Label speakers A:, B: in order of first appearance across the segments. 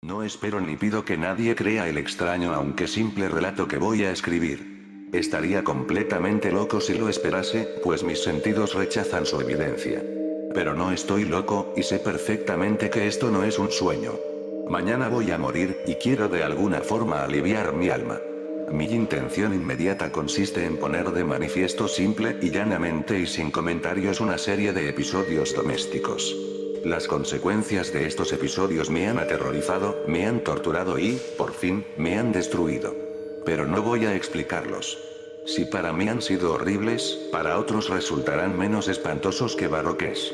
A: No espero ni pido que nadie crea el extraño aunque simple relato que voy a escribir. Estaría completamente loco si lo esperase, pues mis sentidos rechazan su evidencia. Pero no estoy loco, y sé perfectamente que esto no es un sueño. Mañana voy a morir, y quiero de alguna forma aliviar mi alma. Mi intención inmediata consiste en poner de manifiesto simple y llanamente y sin comentarios una serie de episodios domésticos. Las consecuencias de estos episodios me han aterrorizado, me han torturado y, por fin, me han destruido. Pero no voy a explicarlos. Si para mí han sido horribles, para otros resultarán menos espantosos que barroques.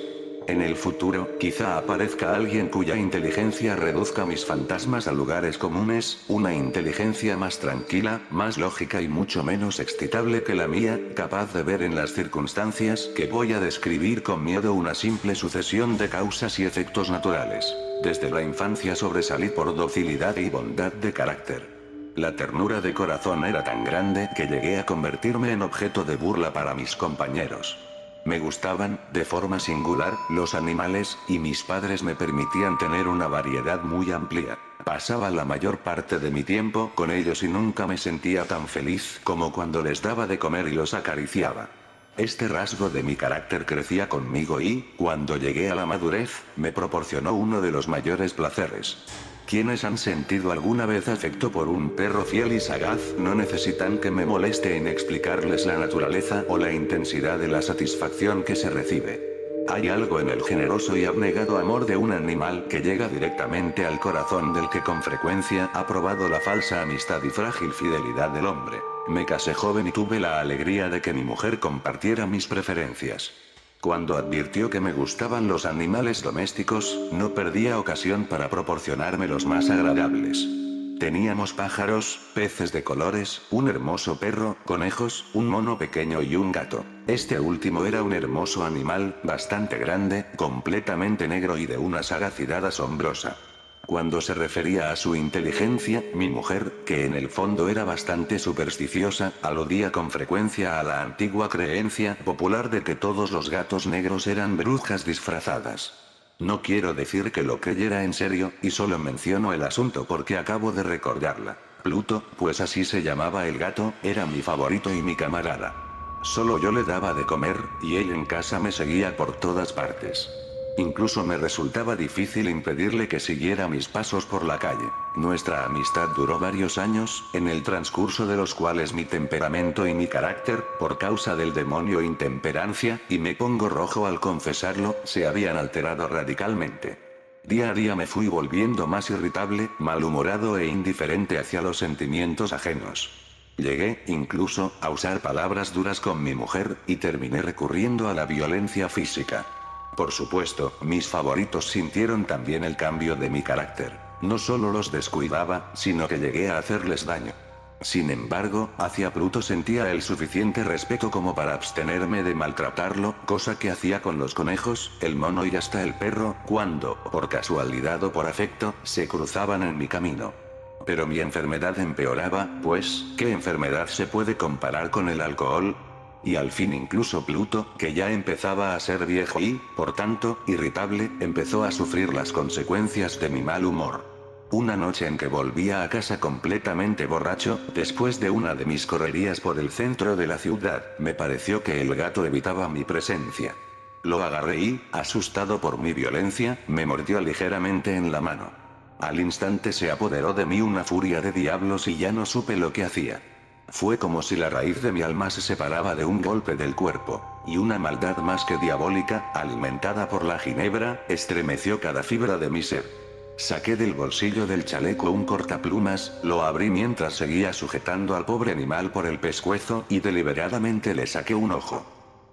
A: En el futuro, quizá aparezca alguien cuya inteligencia reduzca mis fantasmas a lugares comunes, una inteligencia más tranquila, más lógica y mucho menos excitable que la mía, capaz de ver en las circunstancias que voy a describir con miedo una simple sucesión de causas y efectos naturales. Desde la infancia sobresalí por docilidad y bondad de carácter. La ternura de corazón era tan grande que llegué a convertirme en objeto de burla para mis compañeros. Me gustaban, de forma singular, los animales, y mis padres me permitían tener una variedad muy amplia. Pasaba la mayor parte de mi tiempo con ellos y nunca me sentía tan feliz como cuando les daba de comer y los acariciaba. Este rasgo de mi carácter crecía conmigo y, cuando llegué a la madurez, me proporcionó uno de los mayores placeres. Quienes han sentido alguna vez afecto por un perro fiel y sagaz no necesitan que me moleste en explicarles la naturaleza o la intensidad de la satisfacción que se recibe. Hay algo en el generoso y abnegado amor de un animal que llega directamente al corazón del que con frecuencia ha probado la falsa amistad y frágil fidelidad del hombre. Me casé joven y tuve la alegría de que mi mujer compartiera mis preferencias. Cuando advirtió que me gustaban los animales domésticos, no perdía ocasión para proporcionarme los más agradables. Teníamos pájaros, peces de colores, un hermoso perro, conejos, un mono pequeño y un gato. Este último era un hermoso animal, bastante grande, completamente negro y de una sagacidad asombrosa. Cuando se refería a su inteligencia, mi mujer, que en el fondo era bastante supersticiosa, aludía con frecuencia a la antigua creencia popular de que todos los gatos negros eran brujas disfrazadas. No quiero decir que lo creyera en serio, y solo menciono el asunto porque acabo de recordarla. Pluto, pues así se llamaba el gato, era mi favorito y mi camarada. Solo yo le daba de comer, y él en casa me seguía por todas partes. Incluso me resultaba difícil impedirle que siguiera mis pasos por la calle. Nuestra amistad duró varios años, en el transcurso de los cuales mi temperamento y mi carácter, por causa del demonio intemperancia, y me pongo rojo al confesarlo, se habían alterado radicalmente. Día a día me fui volviendo más irritable, malhumorado e indiferente hacia los sentimientos ajenos. Llegué, incluso, a usar palabras duras con mi mujer, y terminé recurriendo a la violencia física. Por supuesto, mis favoritos sintieron también el cambio de mi carácter. No solo los descuidaba, sino que llegué a hacerles daño. Sin embargo, hacia Pluto sentía el suficiente respeto como para abstenerme de maltratarlo, cosa que hacía con los conejos, el mono y hasta el perro, cuando, por casualidad o por afecto, se cruzaban en mi camino. Pero mi enfermedad empeoraba, pues, ¿qué enfermedad se puede comparar con el alcohol? Y al fin incluso Pluto, que ya empezaba a ser viejo y, por tanto, irritable, empezó a sufrir las consecuencias de mi mal humor. Una noche en que volvía a casa completamente borracho, después de una de mis correrías por el centro de la ciudad, me pareció que el gato evitaba mi presencia. Lo agarré y, asustado por mi violencia, me mordió ligeramente en la mano. Al instante se apoderó de mí una furia de diablos y ya no supe lo que hacía. Fue como si la raíz de mi alma se separaba de un golpe del cuerpo, y una maldad más que diabólica, alimentada por la ginebra, estremeció cada fibra de mi ser. Saqué del bolsillo del chaleco un cortaplumas, lo abrí mientras seguía sujetando al pobre animal por el pescuezo y deliberadamente le saqué un ojo.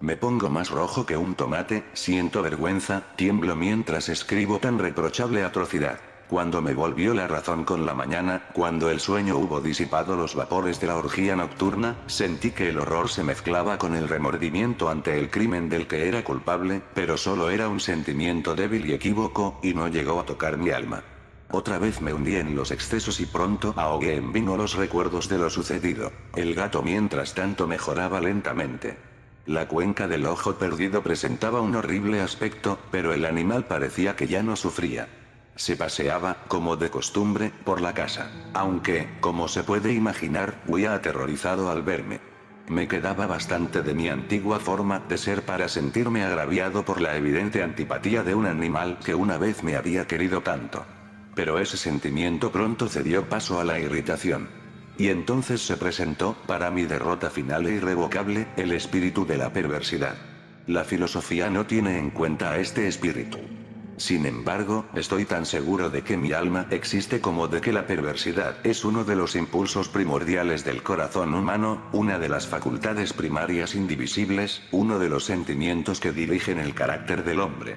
A: Me pongo más rojo que un tomate, siento vergüenza, tiemblo mientras escribo tan reprochable atrocidad. Cuando me volvió la razón con la mañana, cuando el sueño hubo disipado los vapores de la orgía nocturna, sentí que el horror se mezclaba con el remordimiento ante el crimen del que era culpable, pero solo era un sentimiento débil y equívoco, y no llegó a tocar mi alma. Otra vez me hundí en los excesos y pronto ahogué en vino los recuerdos de lo sucedido. El gato mientras tanto mejoraba lentamente. La cuenca del ojo perdido presentaba un horrible aspecto, pero el animal parecía que ya no sufría. Se paseaba, como de costumbre, por la casa. Aunque, como se puede imaginar, huía aterrorizado al verme. Me quedaba bastante de mi antigua forma de ser para sentirme agraviado por la evidente antipatía de un animal que una vez me había querido tanto. Pero ese sentimiento pronto cedió paso a la irritación. Y entonces se presentó, para mi derrota final e irrevocable, el espíritu de la perversidad. La filosofía no tiene en cuenta a este espíritu. Sin embargo, estoy tan seguro de que mi alma existe como de que la perversidad es uno de los impulsos primordiales del corazón humano, una de las facultades primarias indivisibles, uno de los sentimientos que dirigen el carácter del hombre.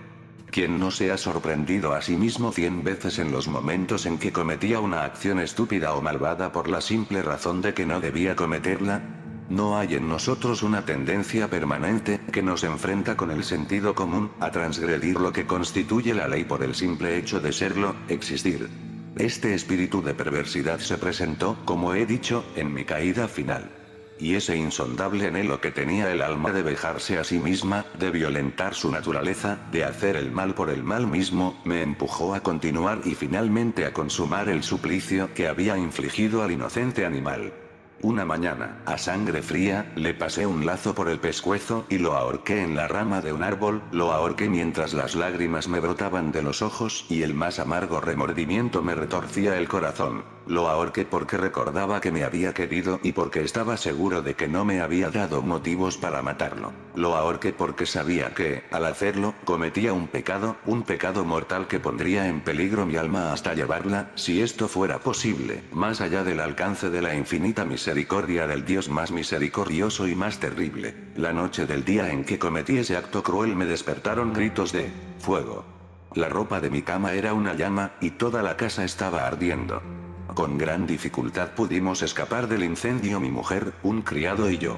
A: Quien no se ha sorprendido a sí mismo 100 veces en los momentos en que cometía una acción estúpida o malvada por la simple razón de que no debía cometerla? ¿No hay en nosotros una tendencia permanente, que nos enfrenta con el sentido común, a transgredir lo que constituye la ley por el simple hecho de serlo, existir? Este espíritu de perversidad se presentó, como he dicho, en mi caída final. Y ese insondable anhelo que tenía el alma de vejarse a sí misma, de violentar su naturaleza, de hacer el mal por el mal mismo, me empujó a continuar y finalmente a consumar el suplicio que había infligido al inocente animal. Una mañana, a sangre fría, le pasé un lazo por el pescuezo y lo ahorqué en la rama de un árbol, lo ahorqué mientras las lágrimas me brotaban de los ojos y el más amargo remordimiento me retorcía el corazón. Lo ahorqué porque recordaba que me había querido y porque estaba seguro de que no me había dado motivos para matarlo. Lo ahorqué porque sabía que, al hacerlo, cometía un pecado mortal que pondría en peligro mi alma hasta llevarla, si esto fuera posible, más allá del alcance de la infinita misericordia del Dios más misericordioso y más terrible. La noche del día en que cometí ese acto cruel me despertaron gritos de fuego. La ropa de mi cama era una llama, y toda la casa estaba ardiendo. Con gran dificultad pudimos escapar del incendio mi mujer, un criado y yo.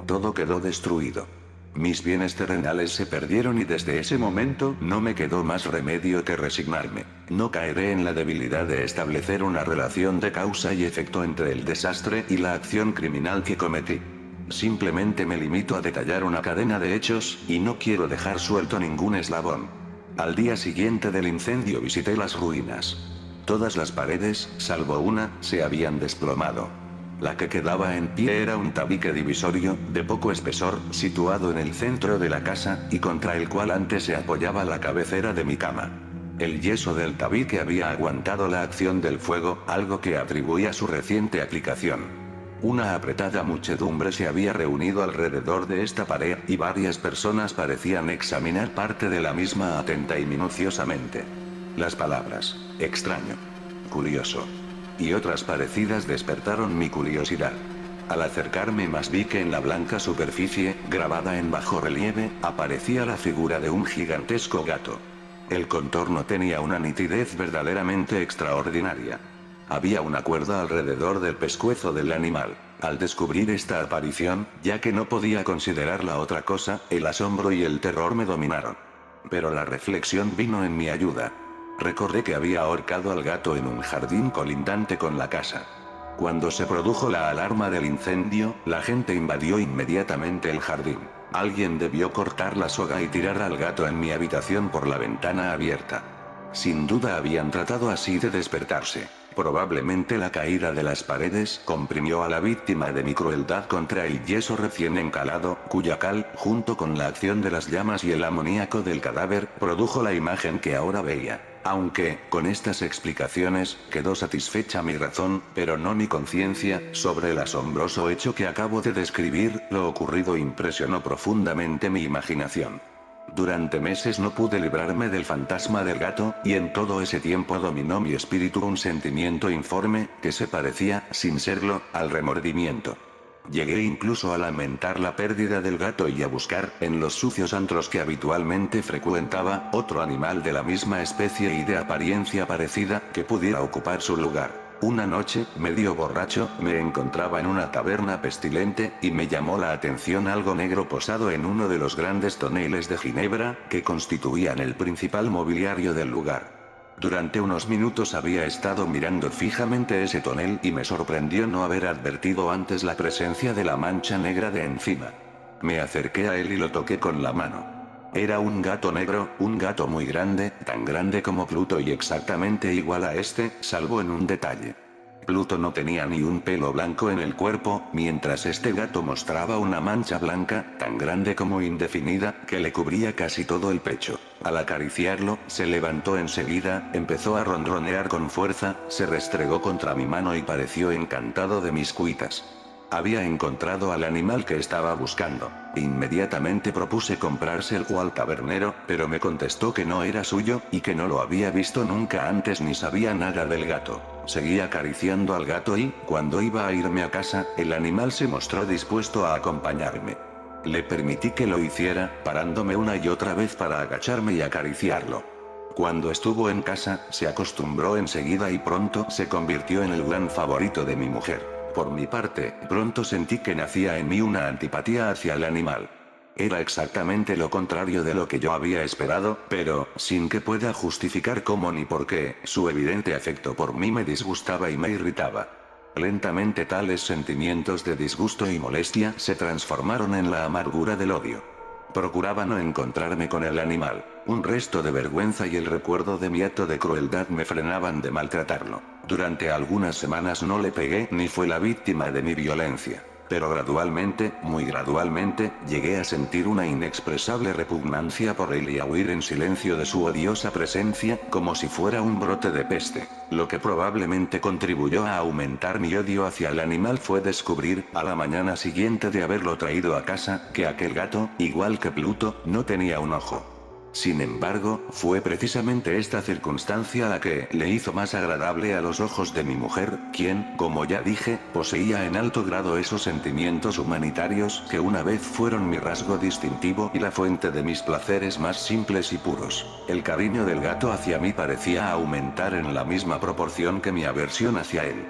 A: Todo quedó destruido. Mis bienes terrenales se perdieron y desde ese momento no me quedó más remedio que resignarme. No caeré en la debilidad de establecer una relación de causa y efecto entre el desastre y la acción criminal que cometí. Simplemente me limito a detallar una cadena de hechos, y no quiero dejar suelto ningún eslabón. Al día siguiente del incendio visité las ruinas. Todas las paredes, salvo una, se habían desplomado. La que quedaba en pie era un tabique divisorio, de poco espesor, situado en el centro de la casa, y contra el cual antes se apoyaba la cabecera de mi cama. El yeso del tabique había aguantado la acción del fuego, algo que atribuía a su reciente aplicación. Una apretada muchedumbre se había reunido alrededor de esta pared, y varias personas parecían examinar parte de la misma atenta y minuciosamente. Las palabras, extraño, curioso, y otras parecidas despertaron mi curiosidad. Al acercarme más vi que en la blanca superficie, grabada en bajo relieve, aparecía la figura de un gigantesco gato. El contorno tenía una nitidez verdaderamente extraordinaria. Había una cuerda alrededor del pescuezo del animal. Al descubrir esta aparición, ya que no podía considerarla otra cosa, el asombro y el terror me dominaron. Pero la reflexión vino en mi ayuda. Recordé que había ahorcado al gato en un jardín colindante con la casa. Cuando se produjo la alarma del incendio, la gente invadió inmediatamente el jardín. Alguien debió cortar la soga y tirar al gato en mi habitación por la ventana abierta. Sin duda habían tratado así de despertarse. Probablemente la caída de las paredes comprimió a la víctima de mi crueldad contra el yeso recién encalado, cuya cal, junto con la acción de las llamas y el amoníaco del cadáver, produjo la imagen que ahora veía. Aunque, con estas explicaciones, quedó satisfecha mi razón, pero no mi conciencia, sobre el asombroso hecho que acabo de describir, lo ocurrido impresionó profundamente mi imaginación. Durante meses no pude librarme del fantasma del gato, y en todo ese tiempo dominó mi espíritu un sentimiento informe, que se parecía, sin serlo, al remordimiento. Llegué incluso a lamentar la pérdida del gato y a buscar, en los sucios antros que habitualmente frecuentaba, otro animal de la misma especie y de apariencia parecida, que pudiera ocupar su lugar. Una noche, medio borracho, me encontraba en una taberna pestilente, y me llamó la atención algo negro posado en uno de los grandes toneles de Ginebra, que constituían el principal mobiliario del lugar. Durante unos minutos había estado mirando fijamente ese tonel y me sorprendió no haber advertido antes la presencia de la mancha negra de encima. Me acerqué a él y lo toqué con la mano. Era un gato negro, un gato muy grande, tan grande como Pluto y exactamente igual a este, salvo en un detalle. Pluto no tenía ni un pelo blanco en el cuerpo, mientras este gato mostraba una mancha blanca, tan grande como indefinida, que le cubría casi todo el pecho. Al acariciarlo, se levantó enseguida, empezó a ronronear con fuerza, se restregó contra mi mano y pareció encantado de mis cuitas. Había encontrado al animal que estaba buscando. Inmediatamente propuse comprárselo al tabernero, pero me contestó que no era suyo, y que no lo había visto nunca antes ni sabía nada del gato. Seguí acariciando al gato y, cuando iba a irme a casa, el animal se mostró dispuesto a acompañarme. Le permití que lo hiciera, parándome una y otra vez para agacharme y acariciarlo. Cuando estuvo en casa, se acostumbró enseguida y pronto se convirtió en el gran favorito de mi mujer. Por mi parte, pronto sentí que nacía en mí una antipatía hacia el animal. Era exactamente lo contrario de lo que yo había esperado, pero, sin que pueda justificar cómo ni por qué, su evidente afecto por mí me disgustaba y me irritaba. Lentamente tales sentimientos de disgusto y molestia se transformaron en la amargura del odio. Procuraba no encontrarme con el animal. Un resto de vergüenza y el recuerdo de mi acto de crueldad me frenaban de maltratarlo. Durante algunas semanas no le pegué ni fue la víctima de mi violencia. Pero gradualmente, muy gradualmente, llegué a sentir una inexpresable repugnancia por él y a huir en silencio de su odiosa presencia, como si fuera un brote de peste. Lo que probablemente contribuyó a aumentar mi odio hacia el animal fue descubrir, a la mañana siguiente de haberlo traído a casa, que aquel gato, igual que Pluto, no tenía un ojo. Sin embargo, fue precisamente esta circunstancia la que le hizo más agradable a los ojos de mi mujer, quien, como ya dije, poseía en alto grado esos sentimientos humanitarios que una vez fueron mi rasgo distintivo y la fuente de mis placeres más simples y puros. El cariño del gato hacia mí parecía aumentar en la misma proporción que mi aversión hacia él.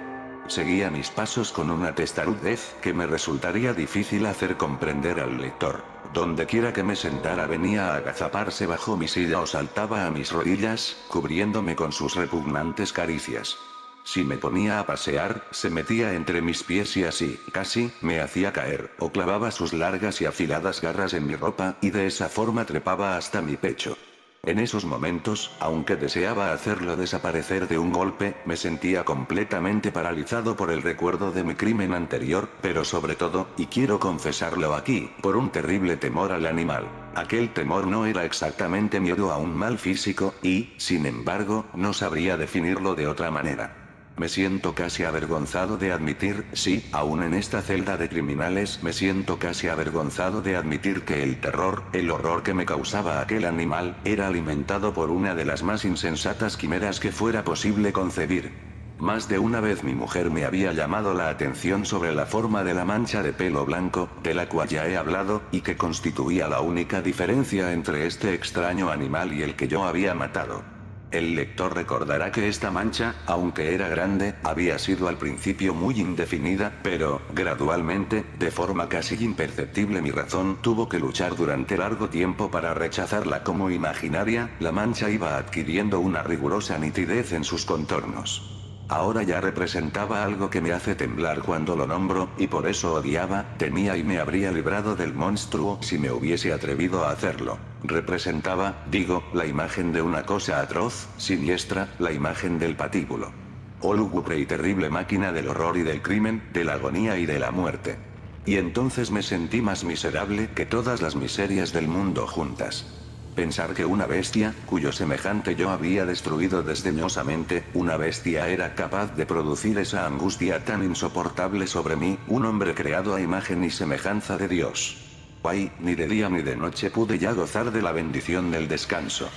A: Seguía mis pasos con una testarudez que me resultaría difícil hacer comprender al lector. Donde quiera que me sentara venía a agazaparse bajo mi silla o saltaba a mis rodillas, cubriéndome con sus repugnantes caricias. Si me ponía a pasear, se metía entre mis pies y así, casi, me hacía caer, o clavaba sus largas y afiladas garras en mi ropa, y de esa forma trepaba hasta mi pecho. En esos momentos, aunque deseaba hacerlo desaparecer de un golpe, me sentía completamente paralizado por el recuerdo de mi crimen anterior, pero sobre todo, y quiero confesarlo aquí, por un terrible temor al animal. Aquel temor no era exactamente miedo a un mal físico, y, sin embargo, no sabría definirlo de otra manera. Me siento casi avergonzado de admitir, sí, aún en esta celda de criminales me siento casi avergonzado de admitir que el terror, el horror que me causaba aquel animal, era alimentado por una de las más insensatas quimeras que fuera posible concebir. Más de una vez mi mujer me había llamado la atención sobre la forma de la mancha de pelo blanco, de la cual ya he hablado, y que constituía la única diferencia entre este extraño animal y el que yo había matado. El lector recordará que esta mancha, aunque era grande, había sido al principio muy indefinida, pero, gradualmente, de forma casi imperceptible mi razón tuvo que luchar durante largo tiempo para rechazarla como imaginaria, la mancha iba adquiriendo una rigurosa nitidez en sus contornos. Ahora ya representaba algo que me hace temblar cuando lo nombro, y por eso odiaba, temía y me habría librado del monstruo si me hubiese atrevido a hacerlo. Representaba, digo, la imagen de una cosa atroz, siniestra, la imagen del patíbulo. Oh lúgubre y terrible máquina del horror y del crimen, de la agonía y de la muerte. Y entonces me sentí más miserable que todas las miserias del mundo juntas. Pensar que una bestia, cuyo semejante yo había destruido desdeñosamente, una bestia era capaz de producir esa angustia tan insoportable sobre mí, un hombre creado a imagen y semejanza de Dios. Ay, ni de día ni de noche pude ya gozar de la bendición del descanso.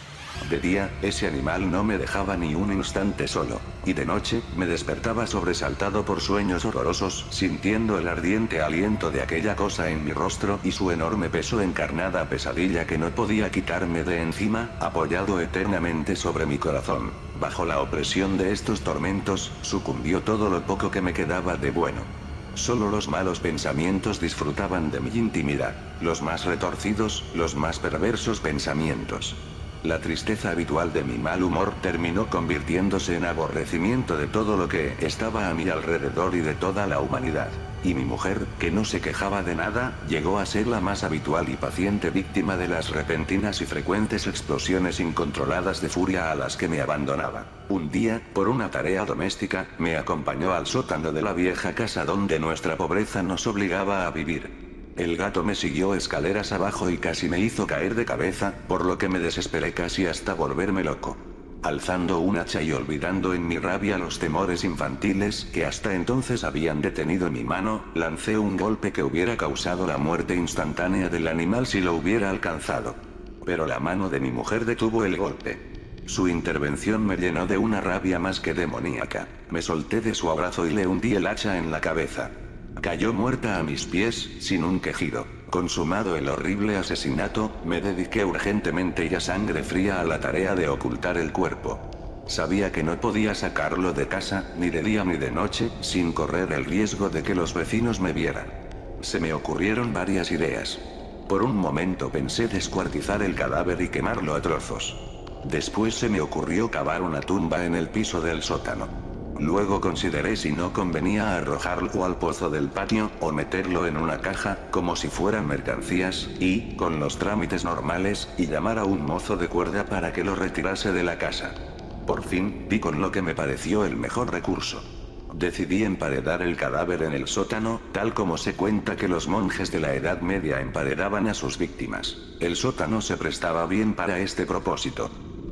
A: De día, ese animal no me dejaba ni un instante solo, y de noche, me despertaba sobresaltado por sueños horrorosos, sintiendo el ardiente aliento de aquella cosa en mi rostro y su enorme peso en carnada pesadilla que no podía quitarme de encima, apoyado eternamente sobre mi corazón. Bajo la opresión de estos tormentos, sucumbió todo lo poco que me quedaba de bueno. Solo los malos pensamientos disfrutaban de mi intimidad, los más retorcidos, los más perversos pensamientos. La tristeza habitual de mi mal humor terminó convirtiéndose en aborrecimiento de todo lo que estaba a mi alrededor y de toda la humanidad. Y mi mujer, que no se quejaba de nada, llegó a ser la más habitual y paciente víctima de las repentinas y frecuentes explosiones incontroladas de furia a las que me abandonaba. Un día, por una tarea doméstica, me acompañó al sótano de la vieja casa donde nuestra pobreza nos obligaba a vivir. El gato me siguió escaleras abajo y casi me hizo caer de cabeza, por lo que me desesperé casi hasta volverme loco. Alzando un hacha y olvidando en mi rabia los temores infantiles que hasta entonces habían detenido mi mano, lancé un golpe que hubiera causado la muerte instantánea del animal si lo hubiera alcanzado. Pero la mano de mi mujer detuvo el golpe. Su intervención me llenó de una rabia más que demoníaca. Me solté de su abrazo y le hundí el hacha en la cabeza. Cayó muerta a mis pies, sin un quejido. Consumado el horrible asesinato, me dediqué urgentemente y a sangre fría a la tarea de ocultar el cuerpo. Sabía que no podía sacarlo de casa, ni de día ni de noche, sin correr el riesgo de que los vecinos me vieran. Se me ocurrieron varias ideas. Por un momento pensé descuartizar el cadáver y quemarlo a trozos. Después se me ocurrió cavar una tumba en el piso del sótano. Luego consideré si no convenía arrojarlo al pozo del patio, o meterlo en una caja, como si fueran mercancías, y, con los trámites normales, y llamar a un mozo de cuerda para que lo retirase de la casa. Por fin, di con lo que me pareció el mejor recurso. Decidí emparedar el cadáver en el sótano, tal como se cuenta que los monjes de la Edad Media emparedaban a sus víctimas. El sótano se prestaba bien para este propósito.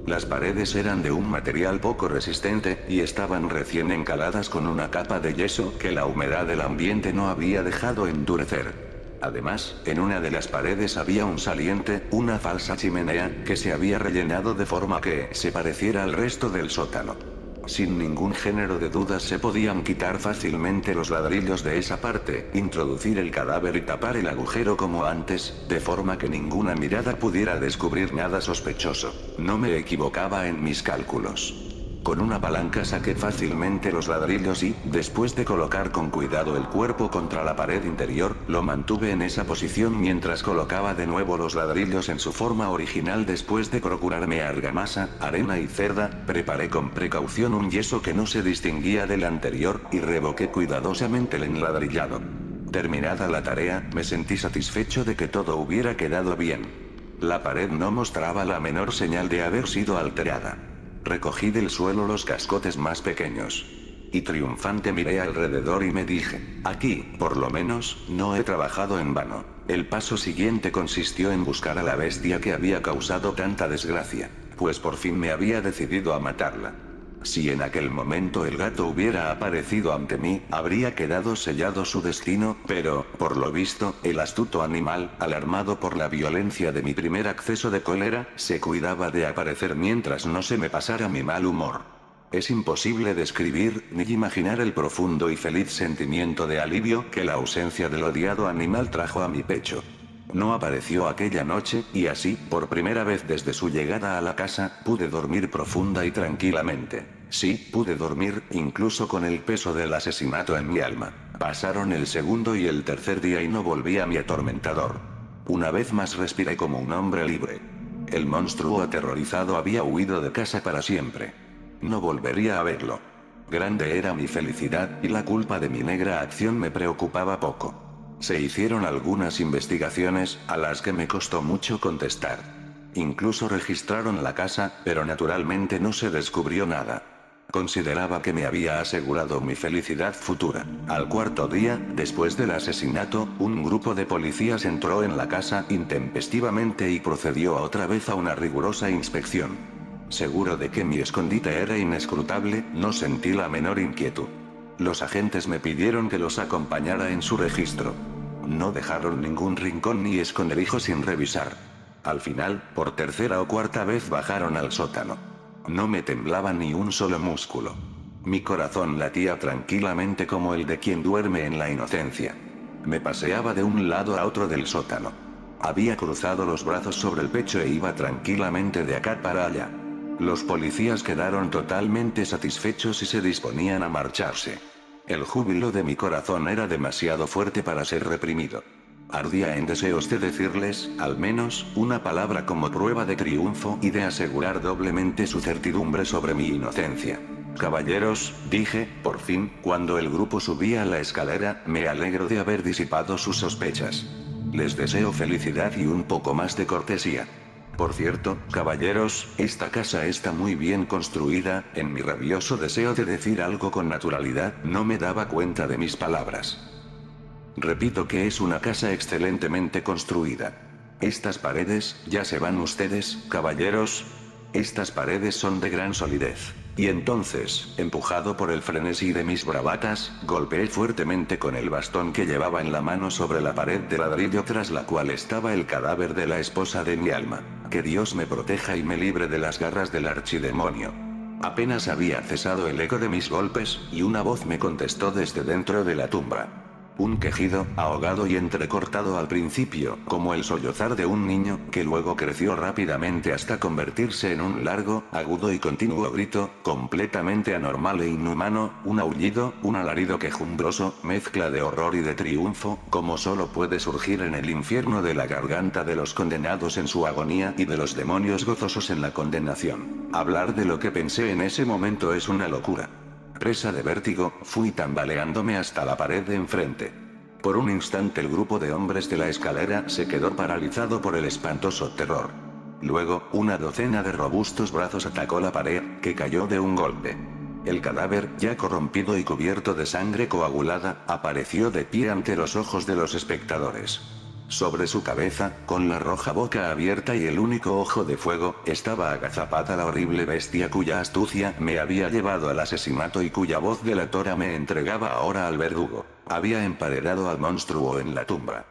A: Las paredes eran de un material poco resistente, y estaban recién encaladas con una capa de yeso que la humedad del ambiente no había dejado endurecer. Además, en una de las paredes había un saliente, una falsa chimenea, que se había rellenado de forma que se pareciera al resto del sótano. Sin ningún género de dudas se podían quitar fácilmente los ladrillos de esa parte, introducir el cadáver y tapar el agujero como antes, de forma que ninguna mirada pudiera descubrir nada sospechoso. No me equivocaba en mis cálculos. Con una palanca saqué fácilmente los ladrillos y, después de colocar con cuidado el cuerpo contra la pared interior, lo mantuve en esa posición mientras colocaba de nuevo los ladrillos en su forma original. Después de procurarme argamasa, arena y cerda, preparé con precaución un yeso que no se distinguía del anterior, y revoqué cuidadosamente el enladrillado. Terminada la tarea, me sentí satisfecho de que todo hubiera quedado bien. La pared no mostraba la menor señal de haber sido alterada. Recogí del suelo los cascotes más pequeños. Y triunfante miré alrededor y me dije, aquí, por lo menos, no he trabajado en vano. El paso siguiente consistió en buscar a la bestia que había causado tanta desgracia, pues por fin me había decidido a matarla. Si en aquel momento el gato hubiera aparecido ante mí, habría quedado sellado su destino, pero, por lo visto, el astuto animal, alarmado por la violencia de mi primer acceso de cólera, se cuidaba de aparecer mientras no se me pasara mi mal humor. Es imposible describir, ni imaginar el profundo y feliz sentimiento de alivio que la ausencia del odiado animal trajo a mi pecho. No apareció aquella noche, y así, por primera vez desde su llegada a la casa, pude dormir profunda y tranquilamente. Sí, pude dormir, incluso con el peso del asesinato en mi alma. Pasaron el segundo y el tercer día y no volví a mi atormentador. Una vez más respiré como un hombre libre. El monstruo aterrorizado había huido de casa para siempre. No volvería a verlo. Grande era mi felicidad, y la culpa de mi negra acción me preocupaba poco. Se hicieron algunas investigaciones, a las que me costó mucho contestar. Incluso registraron la casa, pero naturalmente no se descubrió nada. Consideraba que me había asegurado mi felicidad futura. Al cuarto día, después del asesinato, un grupo de policías entró en la casa intempestivamente y procedió otra vez a una rigurosa inspección. Seguro de que mi escondite era inescrutable, no sentí la menor inquietud. Los agentes me pidieron que los acompañara en su registro. No dejaron ningún rincón ni esconderijo sin revisar. Al final, por tercera o cuarta vez bajaron al sótano. No me temblaba ni un solo músculo. Mi corazón latía tranquilamente como el de quien duerme en la inocencia. Me paseaba de un lado a otro del sótano. Había cruzado los brazos sobre el pecho e iba tranquilamente de acá para allá. Los policías quedaron totalmente satisfechos y se disponían a marcharse. El júbilo de mi corazón era demasiado fuerte para ser reprimido. Ardía en deseos de decirles, al menos, una palabra como prueba de triunfo y de asegurar doblemente su certidumbre sobre mi inocencia. caballeros, dije, por fin, cuando el grupo subía la escalera, me alegro de haber disipado sus sospechas. Les deseo felicidad y un poco más de cortesía. Por cierto, caballeros, esta casa está muy bien construida. En mi rabioso deseo de decir algo con naturalidad, no me daba cuenta de mis palabras. Repito que es una casa excelentemente construida. Estas paredes, ya se van ustedes, caballeros. Estas paredes son de gran solidez. Y entonces, empujado por el frenesí de mis bravatas, golpeé fuertemente con el bastón que llevaba en la mano sobre la pared de ladrillo tras la cual estaba el cadáver de la esposa de mi alma. Que Dios me proteja y me libre de las garras del archidemonio. Apenas había cesado el eco de mis golpes, y una voz me contestó desde dentro de la tumba. Un quejido, ahogado y entrecortado al principio, como el sollozar de un niño, que luego creció rápidamente hasta convertirse en un largo, agudo y continuo grito, completamente anormal e inhumano, un aullido, un alarido quejumbroso, mezcla de horror y de triunfo, como solo puede surgir en el infierno de la garganta de los condenados en su agonía y de los demonios gozosos en la condenación. Hablar de lo que pensé en ese momento es una locura. Presa de vértigo, fui tambaleándome hasta la pared de enfrente. Por un instante el grupo de hombres de la escalera se quedó paralizado por el espantoso terror. Luego, una docena de robustos brazos atacó la pared, que cayó de un golpe. El cadáver, ya corrompido y cubierto de sangre coagulada, apareció de pie ante los ojos de los espectadores. Sobre su cabeza, con la roja boca abierta y el único ojo de fuego, estaba agazapada la horrible bestia cuya astucia me había llevado al asesinato y cuya voz delatora me entregaba ahora al verdugo. Había emparedado al monstruo en la tumba.